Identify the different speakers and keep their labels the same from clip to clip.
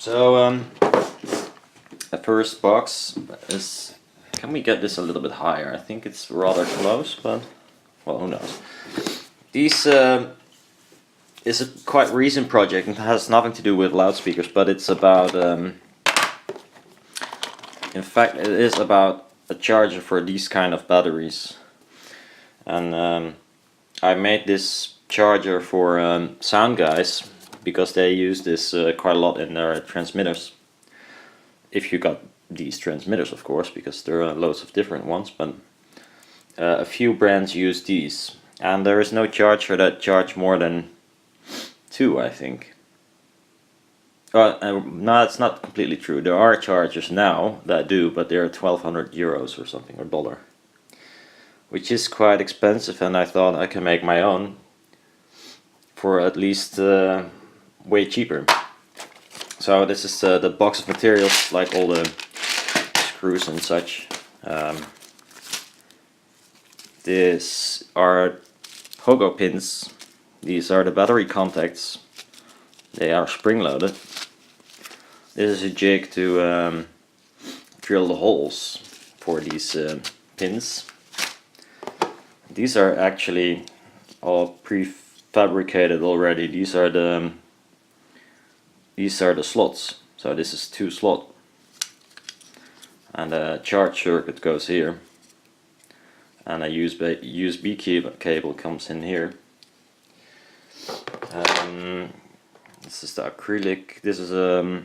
Speaker 1: So the first box is, can we get this a little bit higher? I think it's rather close, but well, who knows. These is a quite recent project and has nothing to do with loudspeakers, but it's about in fact it is about a charger for these kind of batteries. And I made this charger for sound guys because they use this quite a lot in their transmitters. If you got these transmitters, of course, because there are loads of different ones, but a few brands use these, and there is no charger that charge more than 2, I think. No, it's not completely true. There are chargers now that do, but they're 1,200 euros or something, or dollar, which is quite expensive, and I thought I can make my own for at least way cheaper. So this is the box of materials, like all the screws and such. These are pogo pins. These are the battery contacts. They are spring loaded. This is a jig to drill the holes for these pins. These are actually all prefabricated already. These are the slots. So this is 2 slots, and a charge circuit goes here, and a USB cable comes in here. This is the acrylic. This is a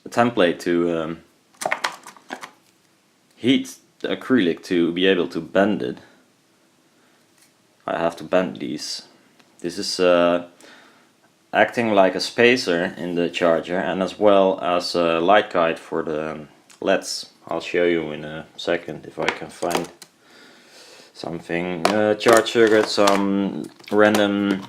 Speaker 1: template to heat the acrylic to be able to bend it. I have to bend these. This is acting like a spacer in the charger, and as well as a light guide for the LEDs. I'll show you in a second if I can find something. Charge circuit, some random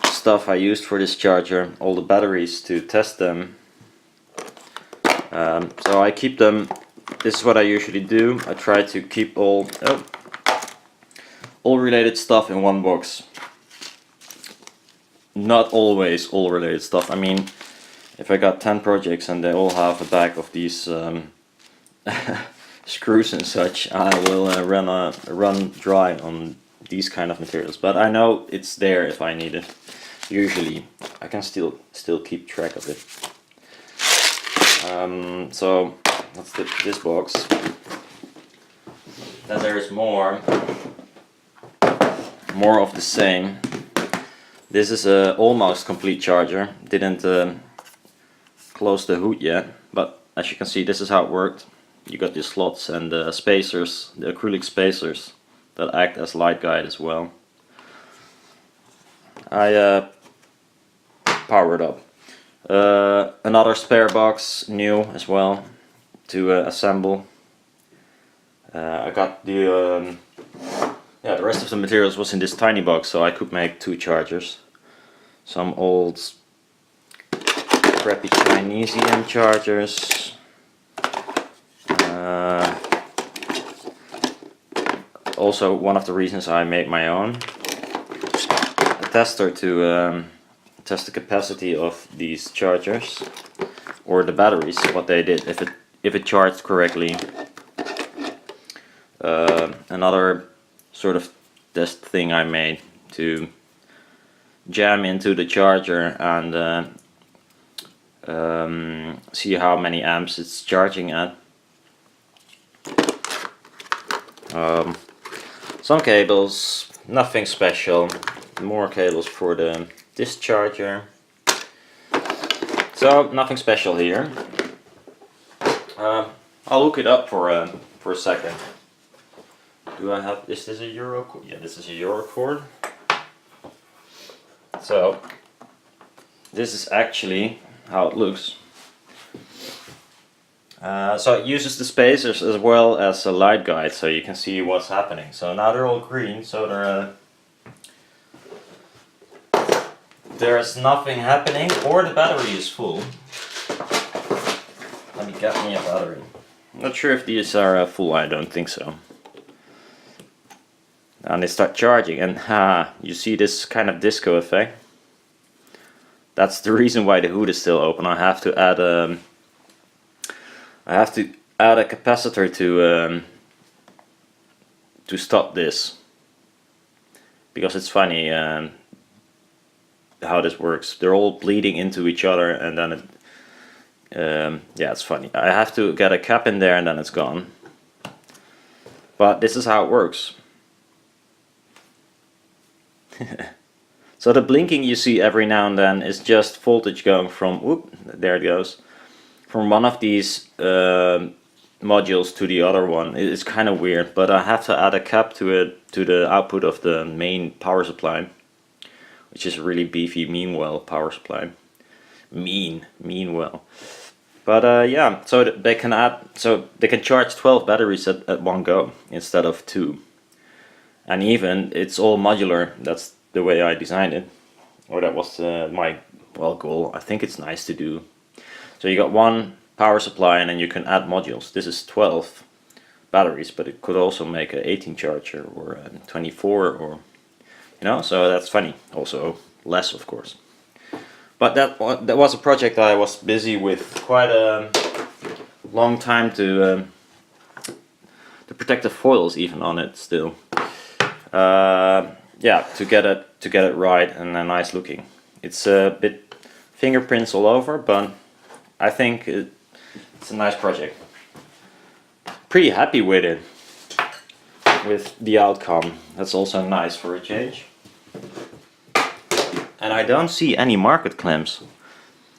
Speaker 1: stuff I used for this charger, all the batteries to test them. So I keep them, this is what I usually do, I try to keep all related stuff in one box. Not always all related stuff. I mean, if I got 10 projects and they all have a bag of these screws and such, I will run dry on these kind of materials. But I know it's there if I need it. Usually, I can still keep track of it. So let's dip this box. Then there's more of the same. This is a almost complete charger. Didn't close the hood yet, but as you can see, this is how it worked. You got these slots and the spacers, the acrylic spacers that act as light guide as well. I powered up. Another spare box, new as well, to assemble. I got the rest of the materials was in this tiny box, so I could make 2 chargers. Some old crappy Chinese EM chargers. Also, one of the reasons I made my own, a tester to test the capacity of these chargers, or the batteries, what they did, if it charged correctly. Another sort of test thing I made to jam into the charger and see how many amps it's charging at. Some cables, nothing special. More cables for this charger. So nothing special here. I'll look it up for a second. Do I have, is this a Euro cord? Yeah, this is a Euro cord. So this is actually how it looks. So it uses the spacers as well as a light guide, so you can see what's happening. So now they're all green, so there's nothing happening, or the battery is full. Let me get me a battery. I'm not sure if these are full, I don't think so. And they start charging, and you see this kind of disco effect. That's the reason why the hood is still open. I have to add a capacitor to stop this, because it's funny how this works. They're all bleeding into each other, and then yeah, it's funny. I have to get a cap in there and then it's gone. But this is how it works. So the blinking you see every now and then is just voltage going from, whoop, there it goes, from one of these modules to the other one. It's kind of weird, but I have to add a cap to it, to the output of the main power supply, which is a really beefy Meanwell power supply. Meanwell. But yeah, so they can charge 12 batteries at one go instead of 2. And even it's all modular. That's the way I designed it, or that was my goal. I think it's nice to do. So you got one power supply and then you can add modules. This is 12 batteries, but it could also make an 18 charger or a 24, or you know. So that's funny. Also less, of course. But that was a project I was busy with quite a long time to protect the foils even on it still. Yeah, to get it right and nice looking. It's a bit fingerprints all over, but I think it's a nice project. Pretty happy with it, with the outcome. That's also nice for a change. And I don't see any market clamps.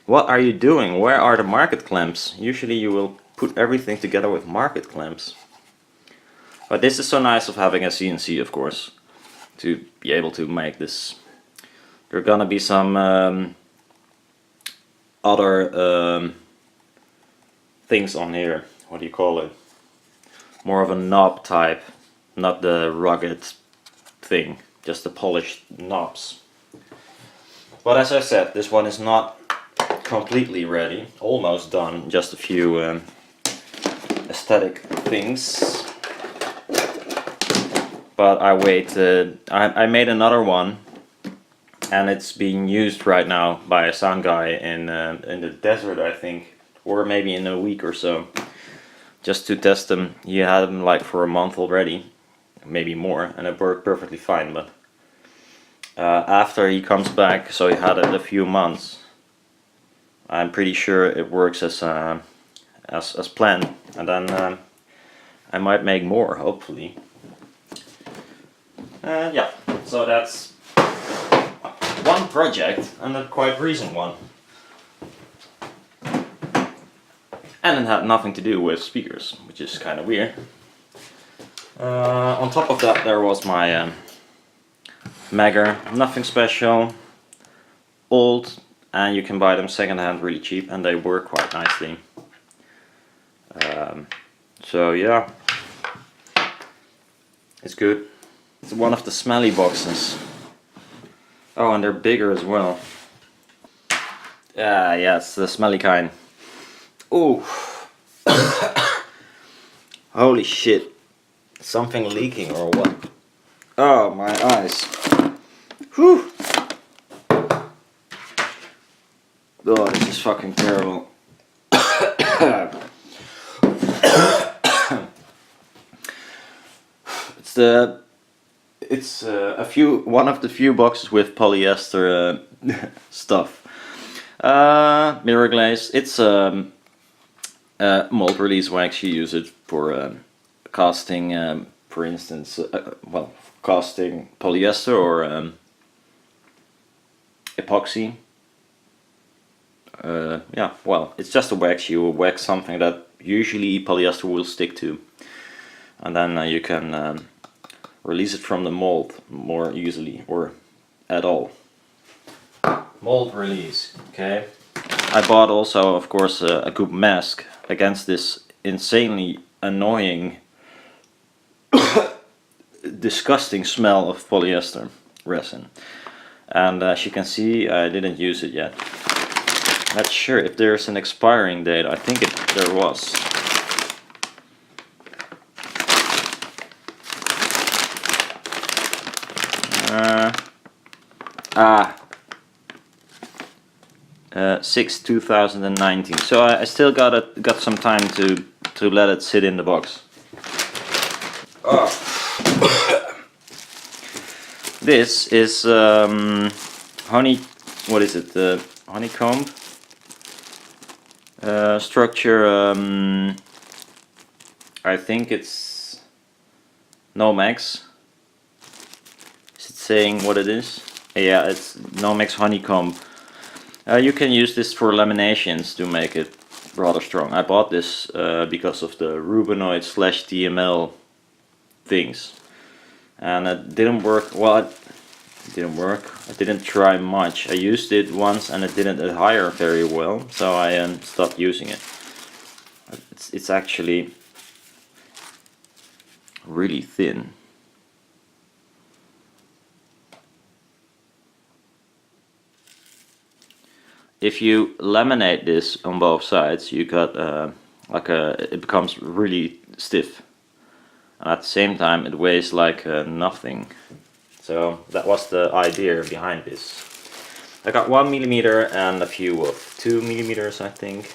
Speaker 1: What are you doing? Where are the market clamps? Usually you will put everything together with market clamps. But this is so nice of having a CNC, of course, to be able to make this. There are gonna be some other things on here. What do you call it? More of a knob type, not the rugged thing, just the polished knobs. But as I said, this one is not completely ready, almost done, just a few aesthetic things. But I waited, I made another one, and it's being used right now by a sound guy in the desert, I think, or maybe in a week or so, just to test them. He had them like for a month already, maybe more, and it worked perfectly fine. But after he comes back, so he had it a few months, I'm pretty sure it works as planned, and then I might make more, hopefully. Yeah, so that's one project, and a quite recent one. And it had nothing to do with speakers, which is kind of weird. On top of that, there was my Magger, nothing special, old, and you can buy them secondhand really cheap, and they work quite nicely. So yeah, it's good. It's one of the smelly boxes. Oh, and they're bigger as well. Yeah, it's the smelly kind. Ooh. Holy shit. Something leaking or what? Oh, my eyes. Whew. Oh, this is fucking terrible. It's one of the few boxes with polyester stuff. Mirror glaze. It's mold release wax. You use it for casting, for instance, casting polyester or epoxy. Yeah, well, it's just a wax. You wax something that usually polyester will stick to, and then you can release it from the mold more easily, or at all. Mold release, okay. I bought also, of course, a good mask against this insanely annoying, disgusting smell of polyester resin. And as you can see, I didn't use it yet. Not sure if there's an expiring date. I think there was. 6 2019. So I still got some time to let it sit in the box. Oh. This is honey. What is it? Honeycomb structure. I think it's Nomex. Is it saying what it is? Yeah, it's Nomex honeycomb. You can use this for laminations to make it rather strong. I bought this because of the Rubenoid / TML things, and it didn't work. Well, it didn't work. I didn't try much. I used it once and it didn't adhere very well, so I stopped using it. It's actually really thin. If you laminate this on both sides, you got it becomes really stiff, and at the same time it weighs like nothing. So that was the idea behind this. I got 1 millimeter and a few of 2 millimeters, I think,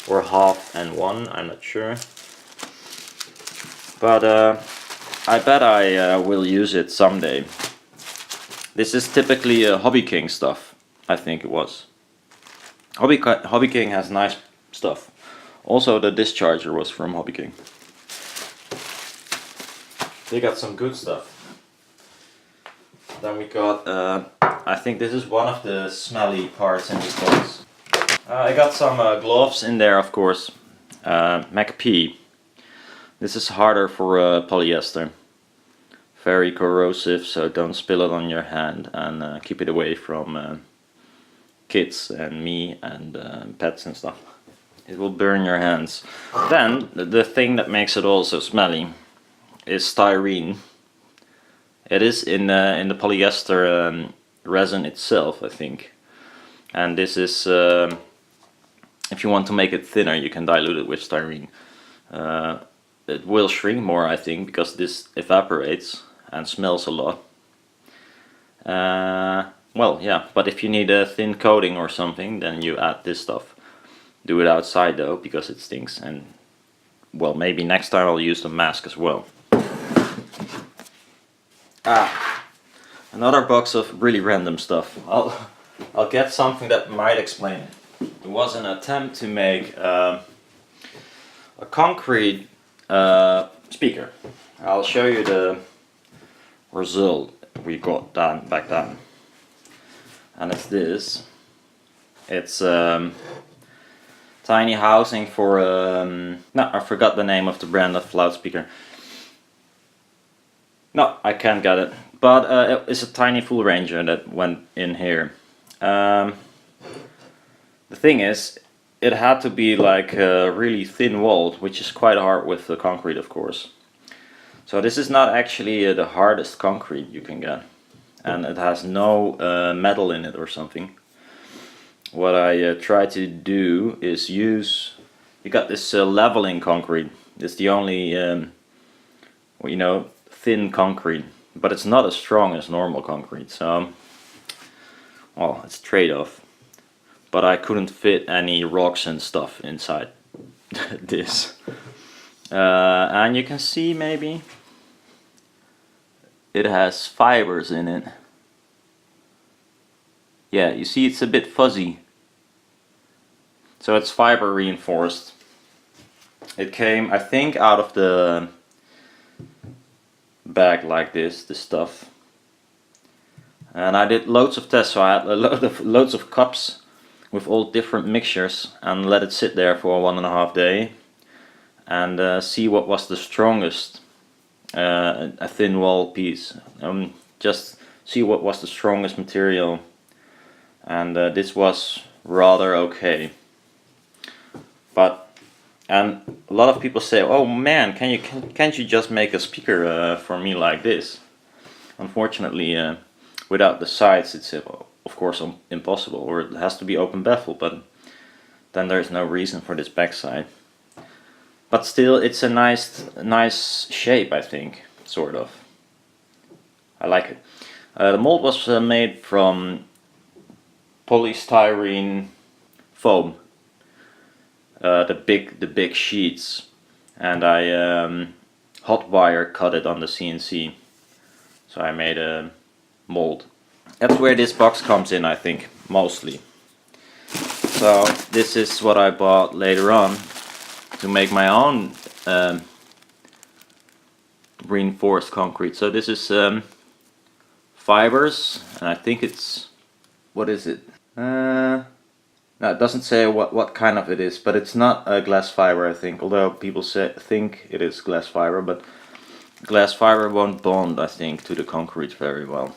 Speaker 1: or half and 1, I'm not sure. But I bet I will use it someday. This is typically Hobby King stuff, I think it was. Hobby King has nice stuff. Also the discharger was from Hobby King. They got some good stuff. Then we got, I think this is one of the smelly parts in this box. I got some gloves in there, of course. MacP. This is harder for polyester. Very corrosive, so don't spill it on your hand, and keep it away from kids and me and pets and stuff. It will burn your hands. Then the thing that makes it also smelly is styrene. It is in the polyester resin itself, I think. And this is, if you want to make it thinner, you can dilute it with styrene. It will shrink more, I think, because this evaporates and smells a lot. Well, yeah, but if you need a thin coating or something, then you add this stuff. Do it outside though, because it stinks. And well, maybe next time I'll use the mask as well. Another box of really random stuff. I'll get something that might explain it. It was an attempt to make a concrete speaker. I'll show you the result we got back then. And it's this. It's tiny housing for no, I forgot the name of the brand of loudspeaker. No, I can't get it. But it's a tiny full ranger that went in here. The thing is, it had to be like really thin walled, which is quite hard with the concrete, of course. So this is not actually the hardest concrete you can get, and it has no metal in it or something. What I try to do is use, you got this leveling concrete. It's the only, well, you know, thin concrete, but it's not as strong as normal concrete. So, well, it's a trade-off. But I couldn't fit any rocks and stuff inside this. And you can see maybe it has fibers in it. Yeah, you see it's a bit fuzzy. So it's fiber reinforced. It came, I think, out of the bag like this stuff. And I did loads of tests, so I had loads of cups with all different mixtures and let it sit there for 1.5 days and see what was the strongest a thin wall piece. Just see what was the strongest material, and this was rather okay. And a lot of people say, "Oh man, can't you just make a speaker for me like this?" Unfortunately, without the sides, it's of course impossible, or it has to be open baffle. But then there's no reason for this backside. But still, it's a nice shape, I think, sort of. I like it. The mold was made from polystyrene foam, the big sheets, and I hot wire cut it on the CNC. So I made a mold. That's where this box comes in, I think, mostly. So this is what I bought later on to make my own reinforced concrete. So this is fibers, and I think it's, what is it? No, it doesn't say what kind of it is, but it's not a glass fiber, I think. Although people think it is glass fiber, but glass fiber won't bond, I think, to the concrete very well.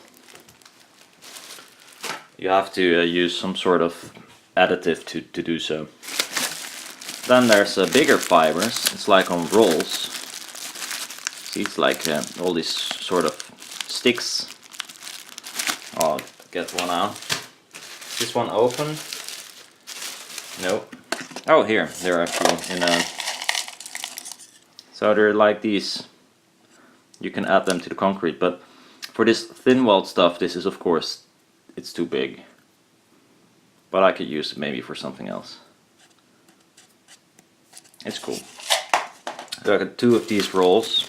Speaker 1: You have to use some sort of additive to do so. Then there's bigger fibers. It's like on rolls. See, it's like all these sort of sticks. I'll get one out. Is this one open? Nope. Oh, here they're actually in a. So they're like these. You can add them to the concrete, but for this thin walled stuff, this is, of course, it's too big. But I could use it maybe for something else. It's cool. So I got 2 of these rolls.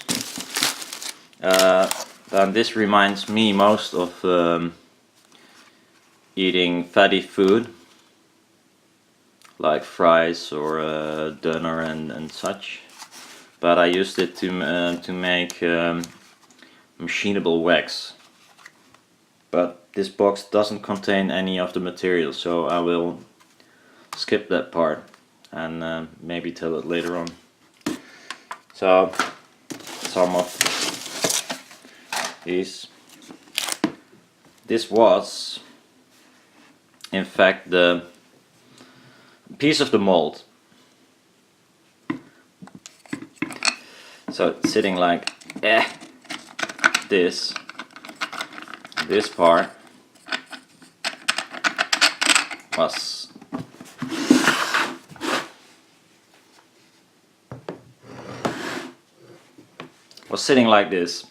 Speaker 1: Then this reminds me most of eating fatty food, like fries or doner and such. But I used it to make machinable wax. But this box doesn't contain any of the material, so I will skip that part and maybe tell it later on. So some of these. This was in fact the piece of the mold. So it's sitting like this part was sitting like this,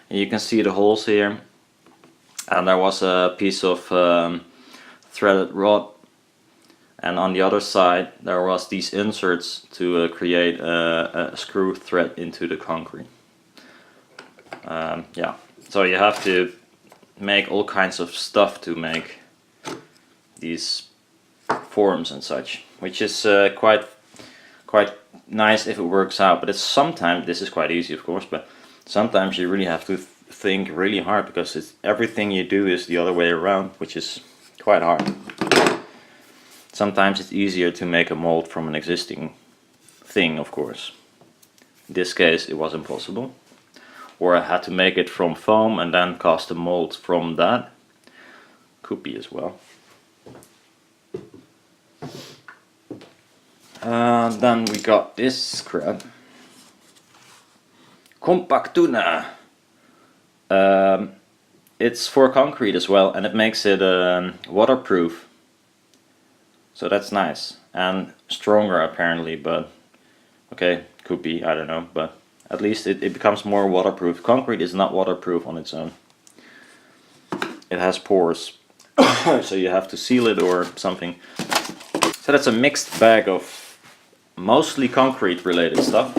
Speaker 1: and you can see the holes here, and there was a piece of threaded rod, and on the other side there was these inserts to create a screw thread into the concrete. Yeah, so you have to make all kinds of stuff to make these forms and such, which is quite nice if it works out. But it's sometimes, this is quite easy of course, but sometimes you really have to think really hard, because everything you do is the other way around, which is quite hard. Sometimes it's easier to make a mold from an existing thing, of course. In this case it was impossible. Or I had to make it from foam and then cast a mold from that. Could be as well. Then we got this crap. Compactuna. It's for concrete as well, and it makes it waterproof. So that's nice. And stronger apparently, but okay, could be, I don't know, but at least it becomes more waterproof. Concrete is not waterproof on its own. It has pores, so you have to seal it or something. So that's a mixed bag of mostly concrete related stuff.